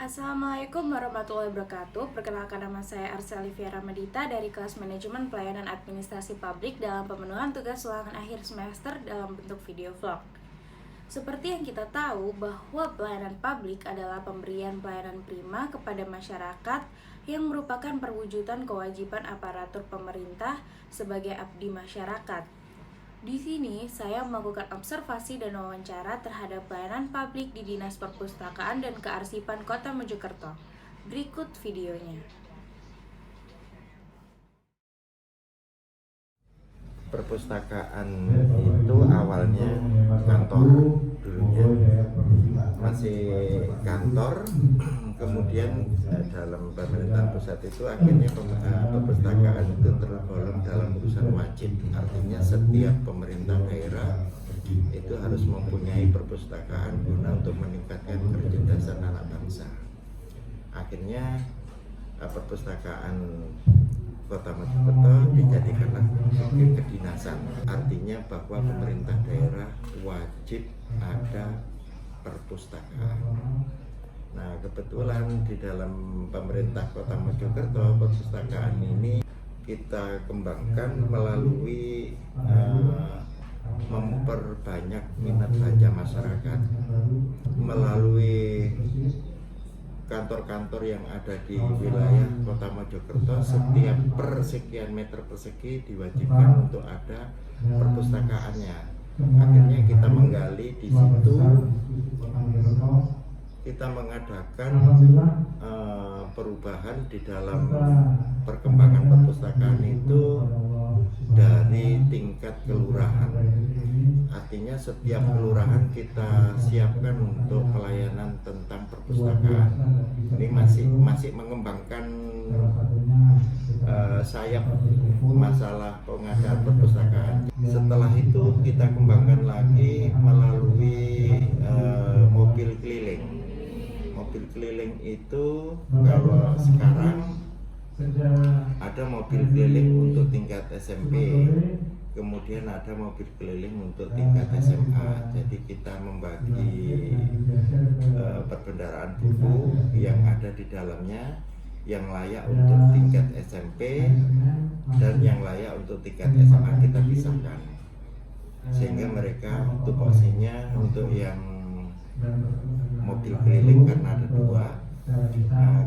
Assalamualaikum warahmatullahi wabarakatuh. Perkenalkan, nama saya Arseli Viera Medita dari kelas Manajemen Pelayanan Administrasi Publik dalam pemenuhan tugas ulangan akhir semester dalam bentuk video vlog. Seperti yang kita tahu bahwa pelayanan publik adalah pemberian pelayanan prima kepada masyarakat yang merupakan perwujudan kewajiban aparatur pemerintah sebagai abdi masyarakat. Di sini saya melakukan observasi dan wawancara terhadap pelayanan publik di Dinas Perpustakaan dan Kearsipan Kota Mojokerto. Berikut videonya. Perpustakaan itu awalnya kantor dulunya, masih kantor, kemudian dalam pemerintahan pusat itu akhirnya perpustakaan itu tergolong dalam urusan wajib. Artinya setiap pemerintah daerah itu harus mempunyai perpustakaan guna untuk meningkatkan kecerdasan anak bangsa. Akhirnya perpustakaan Kota Mojokerto dijadikanlah kedinasan, artinya bahwa pemerintah daerah wajib ada perpustakaan. Nah, kebetulan di dalam pemerintah Kota Mojokerto perpustakaan ini kita kembangkan melalui memperbanyak minat baca masyarakat, melalui kantor-kantor yang ada di wilayah Kota Mojokerto. Setiap sekian meter persegi diwajibkan untuk ada perpustakaannya. Akhirnya kita menggali di situ, kita mengadakan perubahan di dalam perkembangan perpustakaan itu dari tingkat kelurahan. Artinya setiap kelurahan kita siapkan untuk pelayanan tentang perpustakaan. Ini masih mengembangkan sayap masalah pengadaan perpustakaan. Setelah itu kita kembangkan lagi melalui mobil keliling. Mobil keliling itu kalau sekarang ada mobil keliling untuk tingkat SMP, kemudian ada mobil keliling untuk tingkat SMA. Jadi kita membagi perbendaharaan buku yang ada di dalamnya, yang layak untuk tingkat SMP dan yang layak untuk tingkat SMA kita pisahkan, sehingga mereka tupoksinya untuk yang mobil keliling karena ada dua,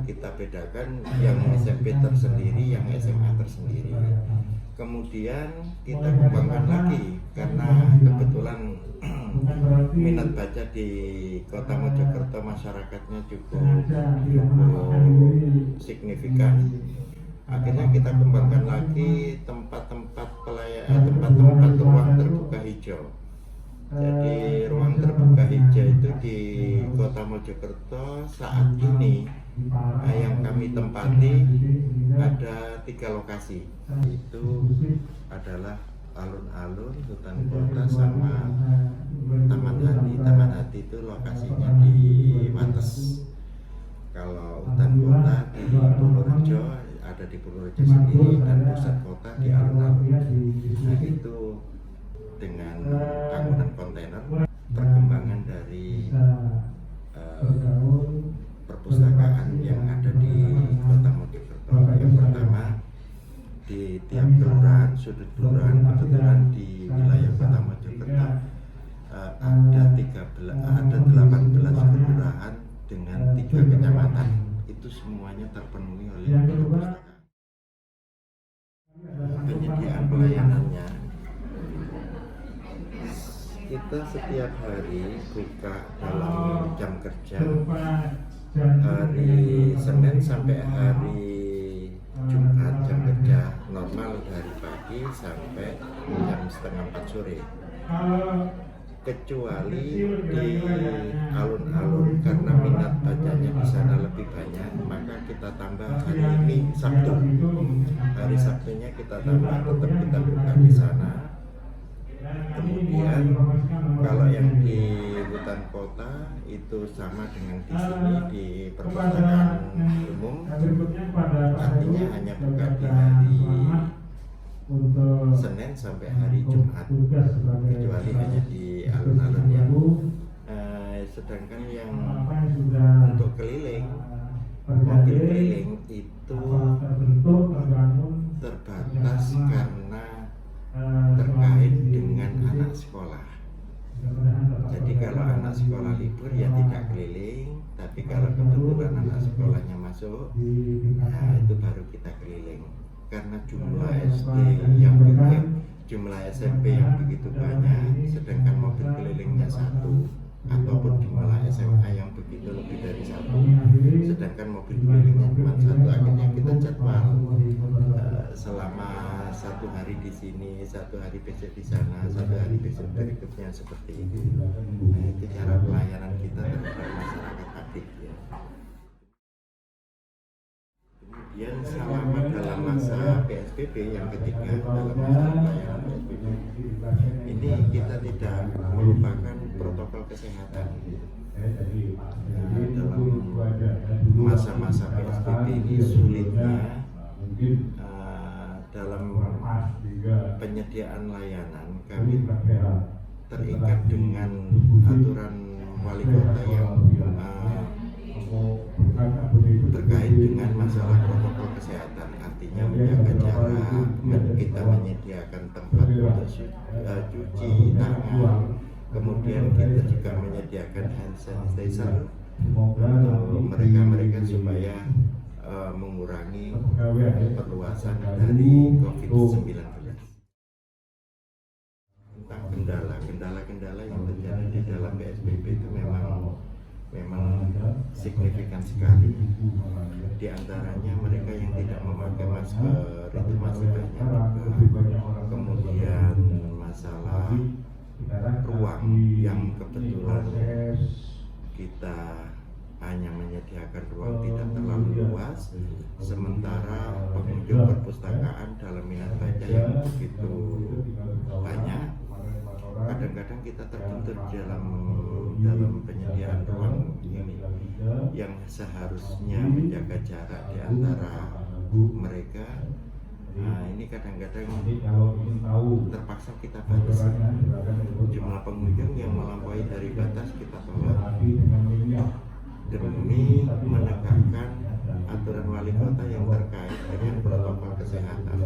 kita bedakan yang SMP tersendiri, yang SMA tersendiri. Kemudian kita kembangkan lagi karena kebetulan minat baca di Kota Mojokerto masyarakatnya cukup signifikan. Akhirnya kita kembangkan lagi tempat-tempat ruang terbuka hijau. Jadi ruang terbuka hijau itu di Kota Mojokerto saat ini yang kami tempati ada 3 lokasi. Itu adalah alun-alun, hutan kota, sama Taman Hati. Taman Hati itu lokasinya di Wates. Kalau hutan kota di Purworejo, ada di Purworejo sendiri, dan pusat kota di alun-alun. Nah, itu dengan bangunan kontainer, perkembangan dari perpustakaan yang ada di Kota Mojokerto. Yang pertama, di tiap kelurahan, sudut kelurahan, kebetulan di wilayah Kota Mojokerto ada 18 kelurahan dengan 3 kecamatan. Itu semuanya terpenuhi oleh perpustakaan. Penyediaan pelayanannya, kita setiap hari buka dalam jam kerja, hari Senin sampai hari Jumat jam kerja normal dari pagi sampai jam setengah 4 sore. Kecuali di alun-alun karena minat bacanya di sana lebih banyak, maka kita tambah hari ini Sabtu. Hari Sabtunya kita tambah, tetap kita buka di sana. Kemudian kalau yang di hutan kota itu sama dengan di sini di perpustakaan umum, artinya hanya buka di hari Senin sampai hari Jumat, kecuali hanya di alun-alun ya. Sedangkan yang untuk keliling mobil keliling itu terbatas karena terkait dengan anak sekolah. Jadi kalau anak sekolah libur ya tidak keliling, tapi kalau kebetulan anak sekolahnya masuk, nah itu baru kita keliling. Karena jumlah SD yang jumlah SMP yang begitu banyak, sedangkan mobil kelilingnya satu, ataupun jumlah SMA yang begitu lebih dari satu, sedangkan mobil kelilingnya cuma satu, akhirnya kita jadwal selama satu hari di sini, satu hari besok di sana, satu hari besok berikutnya, seperti itu. Nah, itu cara pelayanan kita terhadap masyarakat aktif ya. Kemudian selama dalam masa PSBB yang ketiga, dalam masa pelayanan PSBB ini kita tidak melupakan protokol kesehatan. Dalam masa-masa PSBB ini sulitnya dalam penyediaan layanan kami terikat dengan aturan wali kota yang terkait dengan masalah protokol kesehatan, artinya menjaga jarak, kita menyediakan tempat untuk cuci tangan, kemudian kita juga menyediakan hand sanitizer untuk mereka supaya mengurangi perluasan dari COVID-19. Tentang kendala-kendala yang terjadi di dalam PSBB itu memang signifikan sekali. Di antaranya mereka yang tidak memakai masker itu masih banyak juga. Kemudian masalah ruang yang kebetulan kita hanya menyediakan ruang tidak terlalu luas, sementara pengunjung perpustakaan dalam minat baca yang begitu banyak, kadang-kadang kita terbentur dalam penyediaan ruang ini yang seharusnya menjaga jarak di antara mereka. Nah, ini kadang-kadang terpaksa kita batasi. Jumlah pengunjung yang melampaui dari batas kita tolak demi menegakkan aturan wali kota yang terkait dengan protokol kesehatan,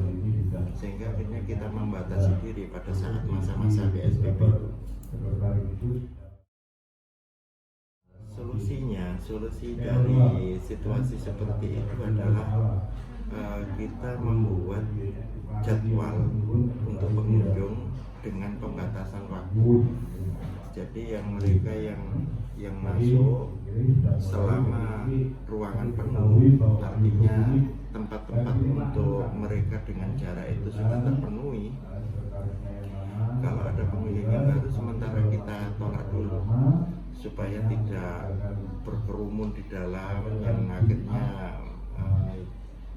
sehingga akhirnya kita membatasi diri pada saat masa-masa PSBB itu. Solusi dari situasi seperti itu adalah kita membuat jadwal untuk pengunjung dengan pembatasan waktu. Jadi yang mereka yang masuk selama ruangan penuh, artinya tempat-tempat untuk mereka dengan jarak itu sudah terpenuhi. Kalau ada pengunjung yang baru, sementara kita tolak dulu supaya tidak berkerumun di dalam, yang akhirnya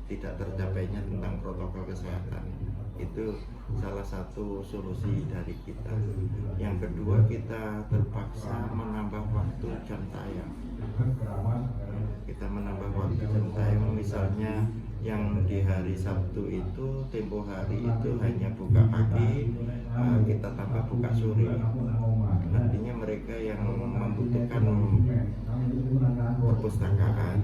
tidak tercapainya tentang protokol kesehatan. Itu salah satu solusi dari kita. Yang kedua, kita terpaksa menambah waktu jam tayang. Kita menambah waktu jam tayang, misalnya yang di hari Sabtu itu tempo hari itu hanya buka pagi, kita tambah buka sore. Artinya mereka yang membutuhkan perpustakaan,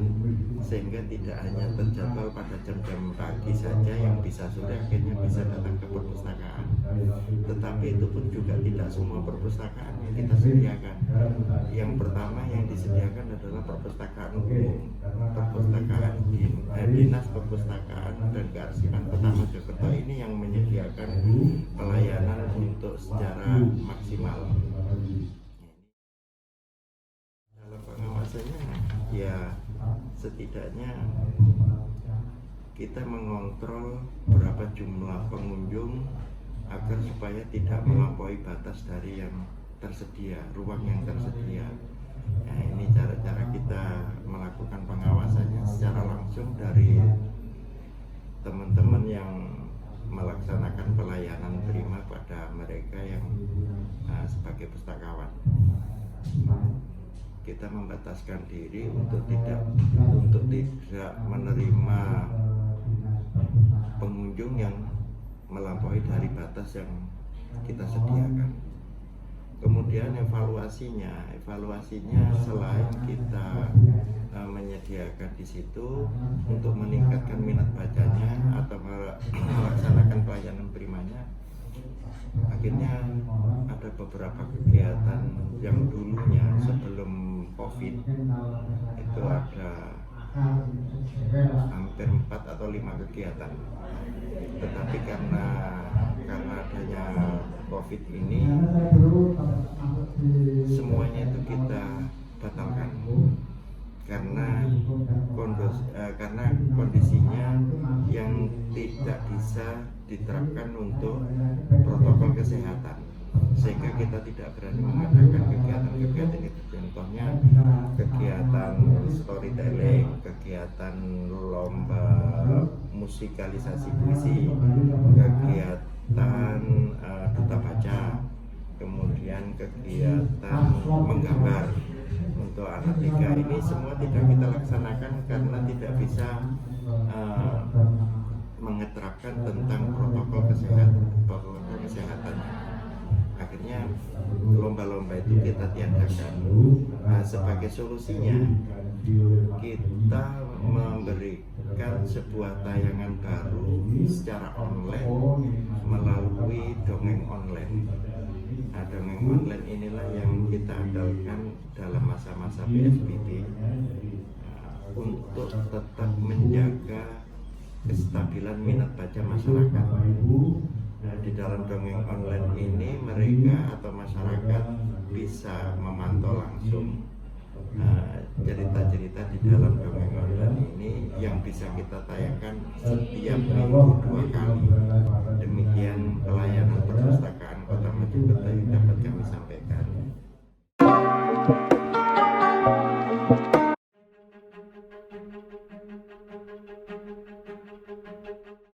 sehingga tidak hanya terjadwal pada jam-jam pagi saja, yang bisa sore akhirnya bisa datang ke perpustakaan. Tetapi itu pun juga tidak semua perpustakaan yang kita sediakan. Yang pertama yang disediakan adalah perpustakaan umum, perpustakaan dinas perpustakaan dan kearsipan Kota Mojokerto ini yang menyediakan pelayanan untuk secara maksimal. Dalam pengawasannya ya setidaknya kita mengontrol berapa jumlah pengunjung agar supaya tidak melampaui batas dari yang tersedia, ruang yang tersedia. Nah, ini cara-cara kita melakukan pengawasannya secara langsung dari teman-teman yang melaksanakan pelayanan prima pada mereka yang sebagai pustakawan. Kita membataskan diri untuk tidak menerima pengunjung yang melampaui dari batas yang kita sediakan. Kemudian evaluasinya selain kita menyediakan diadakan di situ untuk meningkatkan minat bacanya atau melaksanakan pelayanan primanya. Akhirnya ada beberapa kegiatan yang dulunya sebelum COVID itu ada hampir 4 atau 5 kegiatan, tetapi karena adanya COVID ini semuanya itu kita batalkan karena kondisinya yang tidak bisa diterapkan untuk protokol kesehatan, sehingga kita tidak berani mengadakan kegiatan-kegiatan itu. Contohnya kegiatan storytelling, kegiatan lomba musikalisasi puisi, kegiatan duta baca, kemudian kegiatan menggambar untuk anak TK. Ini semua tidak kita laksanakan karena tidak bisa mengeterapkan tentang protokol kesehatan. Akhirnya lomba-lomba itu kita tiadakan. Nah, sebagai solusinya kita memberikan sebuah tayangan baru secara online melalui dongeng online. Nah, dongeng online inilah yang kita andalkan dalam masa-masa PSBB untuk tetap menjaga kestabilan minat baca masyarakat. Nah, di dalam dongeng online ini mereka atau masyarakat bisa memantau langsung cerita-cerita di dalam dongeng online ini yang bisa kita tayangkan setiap minggu 2 kali. Demikian pelayanan perpustakaan Kota Mojokerto yang dapat kami sampaikan.